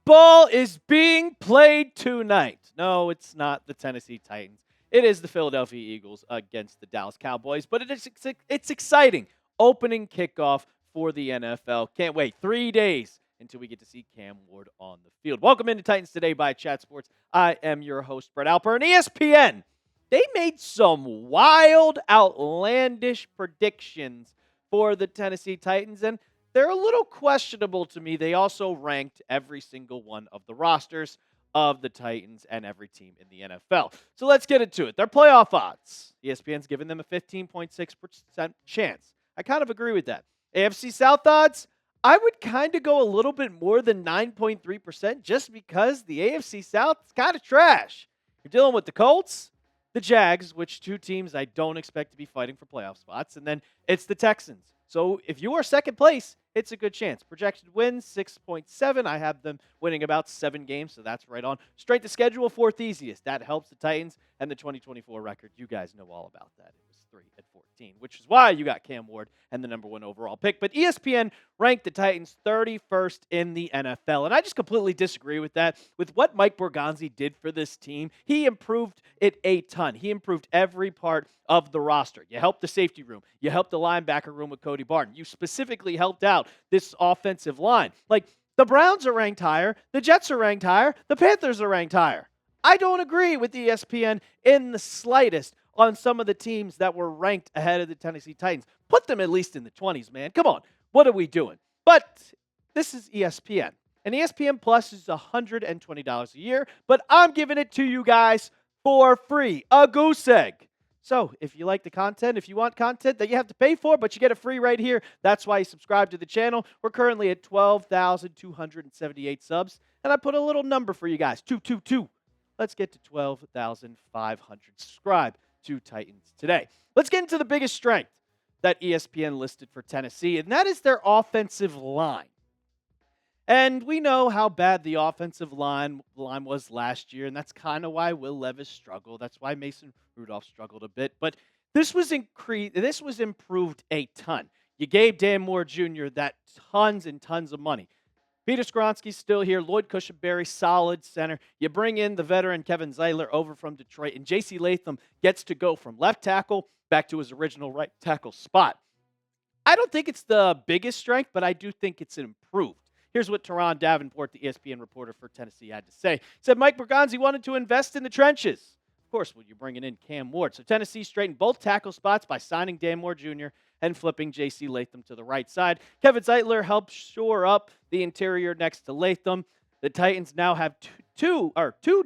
Football is being played tonight. No, it's not the Tennessee Titans. It is the Philadelphia Eagles against the Dallas Cowboys, but it's exciting. Opening kickoff for the NFL. Can't wait. 3 days until we get to see Cam Ward on the field. Welcome into Titans Today by Chat Sports. I am your host, Brett Alper, and ESPN. They made some wild, outlandish predictions for the Tennessee Titans, and they're a little questionable to me. They also ranked every single one of the rosters of the Titans and every team in the NFL. So let's get into it. Their playoff odds. ESPN's given them a 15.6% chance. I kind of agree with that. AFC South odds, I would kind of go a little bit more than 9.3% just because the AFC South is kind of trash. You're dealing with the Colts, the Jags, which two teams I don't expect to be fighting for playoff spots, and then it's the Texans. So if you are second place, it's a good chance. Projected wins, 6.7. I have them winning about 7 games, so that's right on. Straight to schedule, fourth easiest. That helps the Titans and the 2024 record. You guys know all about that. It was 3-14, which is why you got Cam Ward and the number 1 overall pick. But ESPN ranked the Titans 31st in the NFL, and I just completely disagree with that. With what Mike Borgonzi did for this team, he improved it a ton. He improved every part of the roster. You helped the safety room. You helped the linebacker room with Cody Barton. You specifically helped out this offensive line. Like, the Browns are ranked higher. The Jets are ranked higher. The Panthers are ranked higher. I don't agree with ESPN in the slightest on some of the teams that were ranked ahead of the Tennessee Titans. Put them at least in the 20s, man. Come on. What are we doing? But this is ESPN. And ESPN Plus is $120 a year, but I'm giving it to you guys for free. A goose egg. So if you like the content, if you want content that you have to pay for, but you get it free right here, that's why you subscribe to the channel. We're currently at 12,278 subs, and I put a little number for you guys, 222. Let's get to 12,500. Subscribe to Titans Today. Let's get into the biggest strength that ESPN listed for Tennessee, and that is their offensive line. And we know how bad the offensive line was last year, and that's kind of why Will Levis struggled. That's why Mason Rudolph struggled a bit. But this was improved a ton. You gave Dan Moore Jr. that tons and tons of money. Peter Skoronski's still here. Lloyd Cushenberry, solid center. You bring in the veteran Kevin Zeitler over from Detroit, and JC Latham gets to go from left tackle back to his original right tackle spot. I don't think it's the biggest strength, but I do think it's improved. Here's what Turron Davenport, the ESPN reporter for Tennessee, had to say. He said Mike Borgonzi wanted to invest in the trenches. Of course, when you're bringing in Cam Ward. So Tennessee straightened both tackle spots by signing Dan Moore Jr. and flipping JC Latham to the right side. Kevin Zeitler helped shore up the interior next to Latham. The Titans now have two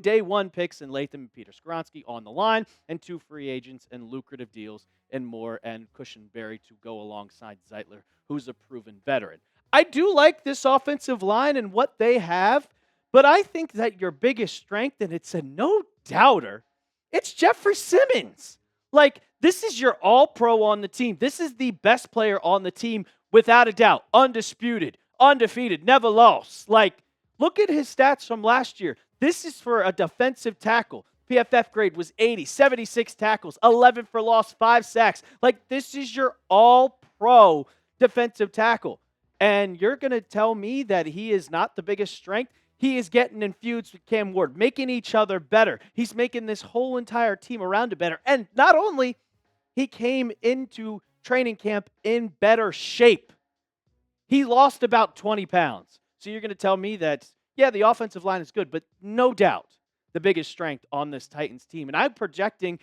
day one picks in Latham and Peter Skoronski on the line, and 2 free agents and lucrative deals in Moore and Cushenberry to go alongside Zeitler, who's a proven veteran. I do like this offensive line and what they have, but I think that your biggest strength, and it's a no-doubter, it's Jeffery Simmons. Like, this is your all-pro on the team. This is the best player on the team, without a doubt. Undisputed, undefeated, never lost. Like, look at his stats from last year. This is for a defensive tackle. PFF grade was 80, 76 tackles, 11 for loss, 5 sacks. Like, this is your all-pro defensive tackle. And you're going to tell me that he is not the biggest strength? He is getting infused with Cam Ward, making each other better. He's making this whole entire team around it better. And not only, he came into training camp in better shape. He lost about 20 pounds. So you're going to tell me that, yeah, the offensive line is good, but no doubt the biggest strength on this Titans team. And I'm predicting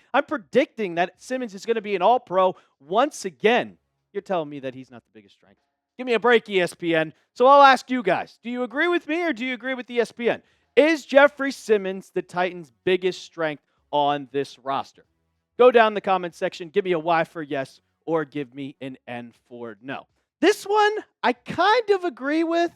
that Simmons is going to be an all-pro once again. You're telling me that he's not the biggest strength. Give me a break, ESPN. So I'll ask you guys, do you agree with me or do you agree with ESPN? Is Jeffery Simmons the Titans' biggest strength on this roster? Go down in the comment section, give me a Y for yes, or give me an N for no. This one, I kind of agree with,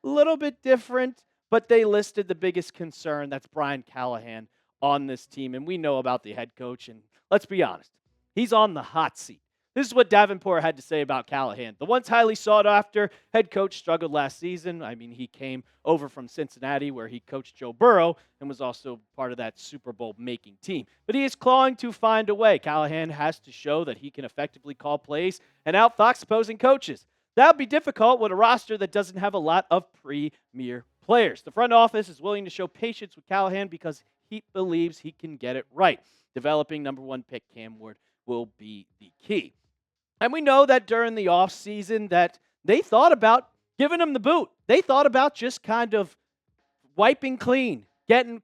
a little bit different, but they listed the biggest concern, that's Brian Callahan, on this team. And we know about the head coach, and let's be honest, he's on the hot seat. This is what Davenport had to say about Callahan. The once highly sought-after head coach struggled last season. I mean, he came over from Cincinnati where he coached Joe Burrow and was also part of that Super Bowl-making team. But he is clawing to find a way. Callahan has to show that he can effectively call plays and outfox opposing coaches. That would be difficult with a roster that doesn't have a lot of premier players. The front office is willing to show patience with Callahan because he believes he can get it right. Developing number 1 pick Cam Ward will be the key. And we know that during the offseason that they thought about giving him the boot. They thought about just kind of wiping clean,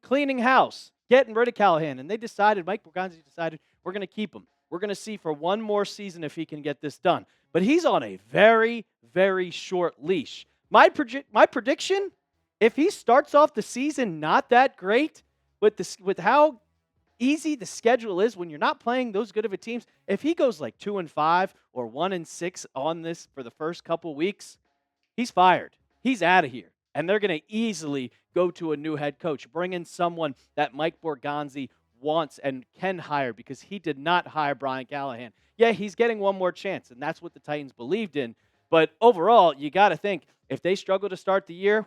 cleaning house, getting rid of Callahan. And they decided, Mike Borgonzi decided, we're going to keep him. We're going to see for one more season if he can get this done. But he's on a very, very short leash. My prediction, if he starts off the season not that great with how easy the schedule is when you're not playing those good of a teams, if he goes like 2-5 or 1-6 on this for the first couple weeks, he's fired. He's out of here. And they're going to easily go to a new head coach, bring in someone that Mike Borgonzi wants and can hire because he did not hire Brian Callahan. Yeah, he's getting one more chance, and that's what the Titans believed in. But overall, you got to think, if they struggle to start the year,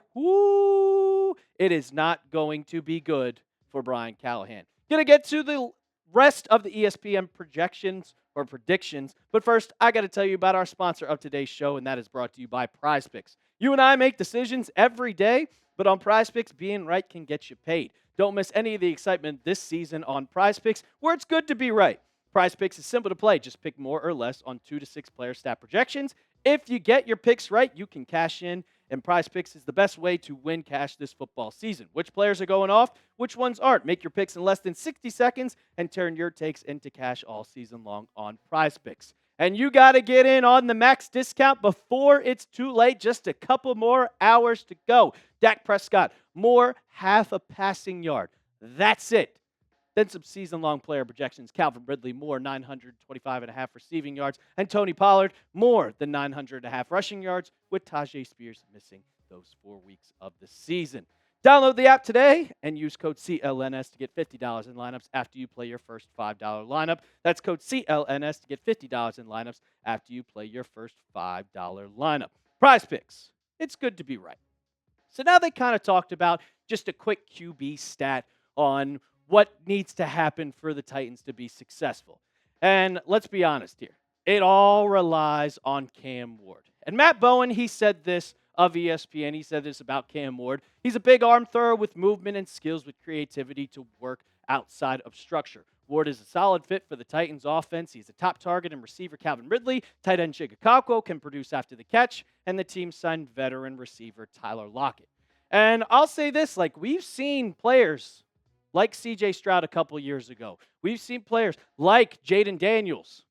it is not going to be good for Brian Callahan. Going to get to the rest of the ESPN projections or predictions. But first, I got to tell you about our sponsor of today's show, and that is brought to you by PrizePicks. You and I make decisions every day, but on PrizePicks, being right can get you paid. Don't miss any of the excitement this season on PrizePicks, where it's good to be right. PrizePicks is simple to play. Just pick more or less on 2 to 6 player stat projections. If you get your picks right, you can cash in, and PrizePicks is the best way to win cash this football season. Which players are going off? Which ones aren't? Make your picks in less than 60 seconds and turn your takes into cash all season long on PrizePicks. And you got to get in on the max discount before it's too late. Just a couple more hours to go. Dak Prescott, more half a passing yard. That's it. Then some season-long player projections. Calvin Ridley, more 925.5 receiving yards. And Tony Pollard, more than 900.5 rushing yards, with Tajay Spears missing those 4 weeks of the season. Download the app today and use code CLNS to get $50 in lineups after you play your first $5 lineup. That's code CLNS to get $50 in lineups after you play your first $5 lineup. PrizePicks. It's good to be right. So now they kind of talked about just a quick QB stat on what needs to happen for the Titans to be successful. And let's be honest here. It all relies on Cam Ward. And Matt Bowen, he said this of ESPN. He said this about Cam Ward. He's a big arm thrower with movement and skills with creativity to work outside of structure. Ward is a solid fit for the Titans offense. He's a top target and receiver Calvin Ridley. Tight end Chigakako can produce after the catch. And the team signed veteran receiver Tyler Lockett. And I'll say this, like we've seen players like C.J. Stroud a couple years ago. We've seen players like Jaden Daniels.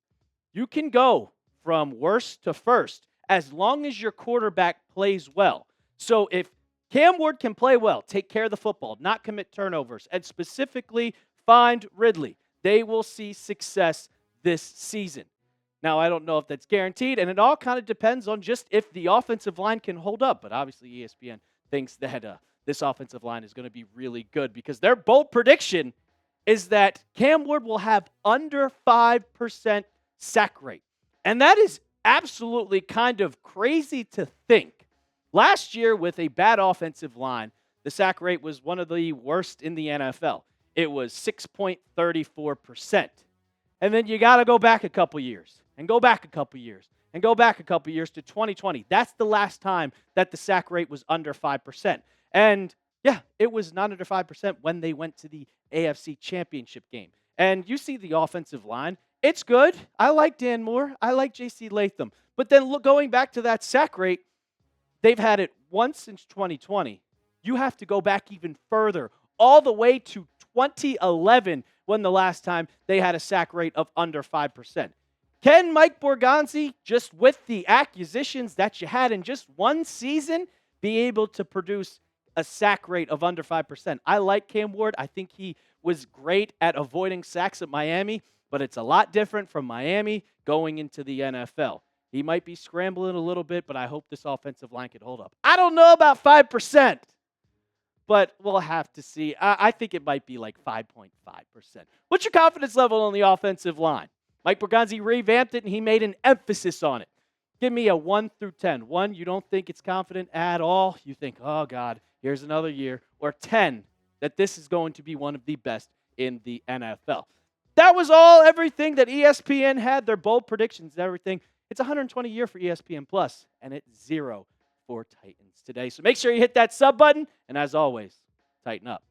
You can go from worst to first as long as your quarterback plays well. So if Cam Ward can play well, take care of the football, not commit turnovers, and specifically find Ridley, they will see success this season. Now, I don't know if that's guaranteed, and it all kind of depends on just if the offensive line can hold up. But obviously ESPN thinks that this offensive line is going to be really good because their bold prediction is that Cam Ward will have under 5% sack rate. And that is absolutely kind of crazy to think. Last year, with a bad offensive line, the sack rate was one of the worst in the NFL. It was 6.34%. And then you got to go back a couple years, and go back a couple years, and go back a couple years to 2020. That's the last time that the sack rate was under 5%. And yeah, it was not under 5% when they went to the AFC Championship game. And you see the offensive line. It's good. I like Dan Moore. I like JC Latham. But then going back to that sack rate, they've had it once since 2020. You have to go back even further, all the way to 2011 when the last time they had a sack rate of under 5%. Can Mike Borgonzi, just with the acquisitions that you had in just one season, be able to produce a sack rate of under 5%? I like Cam Ward. I think he was great at avoiding sacks at Miami, but it's a lot different from Miami going into the NFL. He might be scrambling a little bit, but I hope this offensive line can hold up. I don't know about 5%, but we'll have to see. I think it might be like 5.5%. What's your confidence level on the offensive line? Mike Borgonzi revamped it, and he made an emphasis on it. Give me a 1 through 10. 1, you don't think it's confident at all. You think, oh, God, here's another year. Or 10, that this is going to be one of the best in the NFL. That was everything that ESPN had, their bold predictions and everything. It's 120 a year for ESPN Plus, and it's 0 for Titans today. So make sure you hit that sub button And as always, tighten up.